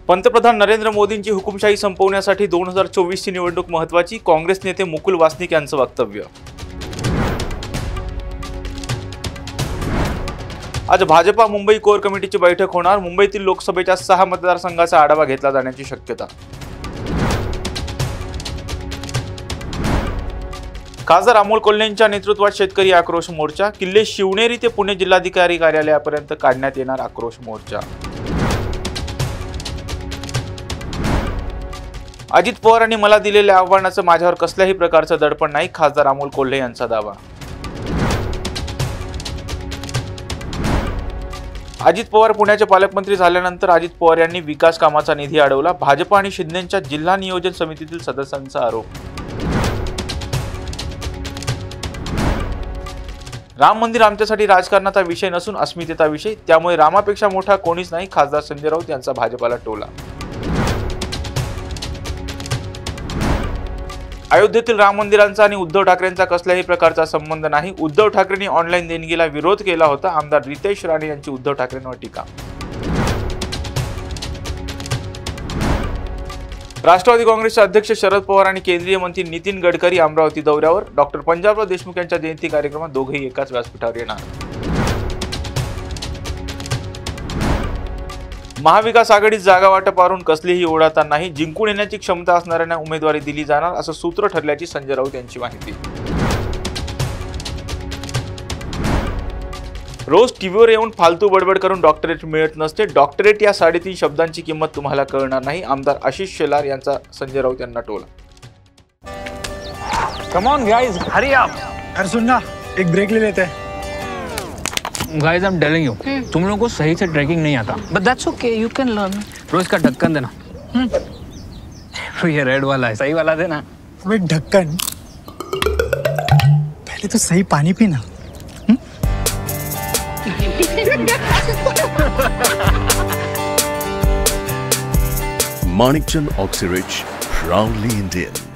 पंतप्रधान नरेंद्र मोदींची हुकुमशाही संपवण्यासाठी 2024 ची निवडणूक महत्त्वाची, काँग्रेस नेते मुकुल वासनिक यांचं वक्तव्य। आज भाजपा मुंबई कोर कमिटीची बैठक होणार, मुंबईतील लोकसभेच्या 6 मतदारसंघाचा आढावा घेतला जाण्याची शक्यता। खासदार अमोल कोल्हेंच्या नेतृत्वात शेतकरी आक्रोश मोर्चा, किल्ले शिवनेरी ते पुणे जिल्हाधिकारी कार्यालयापर्यंत काढण्यात येणार आक्रोश मोर्चा। अजित पवारांनी मला दिलेल्या आव्हानाचं माझ्यावर कसल्याही प्रकारचं दडपण नाही, खासदार अमोल कोल्हे यांचा दावा। अजित पवार पुण्याचे पालकमंत्री झाल्यानंतर अजित पवार यांनी विकास कामाचा निधी अडवला, भाजपा आणि शिंदेंच्या जिल्हा नियोजन समितीतील सदस्यांचा आरोप। राम मंदिर आमच्यासाठी राजकारणाचा विषय नसून अस्मितेचा विषय, त्यामुळे रामापेक्षा मोठा कोणीच नाही, खासदार संजय राऊत यांचा भाजपाला टोला। अयोध्येतील राम मंदिरांचा आणि उद्धव ठाकरेंचा कसल्याही प्रकारचा संबंध नाही, उद्धव ठाकरेंनी ऑनलाईन देणगीला विरोध केला होता, आमदार रितेश राणे यांची उद्धव ठाकरेंवर टीका। राष्ट्रवादी काँग्रेसचे अध्यक्ष शरद पवार आणि केंद्रीय मंत्री नितीन गडकरी अमरावती दौऱ्यावर, डॉक्टर पंजाबराव देशमुख यांच्या जयंती कार्यक्रमात दोघेही एकाच व्यासपीठावर येणार। महाविकास आघाडीत जागा वाटपावरून कसलीही ओढाताण नाही, जिंकून येण्याची क्षमता असणाऱ्यांना उमेदवारी दिली जाणार, असं सूत्र ठरल्याची संजय राऊत यांची माहिती। रोज टीव्हीवर येऊन फालतू बडबड करून डॉक्टरेट मिळत नसते, डॉक्टरेट या 3.5 शब्दांची किंमत तुम्हाला कळणार नाही, आमदार आशिष शेलार यांचा संजय राऊत यांना टोला। Come on guys, hurry up. यार सुन ना, एक ब्रेक ले लेते हैं। Guys I am telling you, तुम लोगों को सही से ट्रैकिंग नहीं आता, but that's okay, you can learn. रोज का ढक्कन देना। ये रेड वाला है, सही वाला देना। अबे ढक्कन, पहले तो सही पानी पीना। Manikchand Oxyrich, proudly Indian.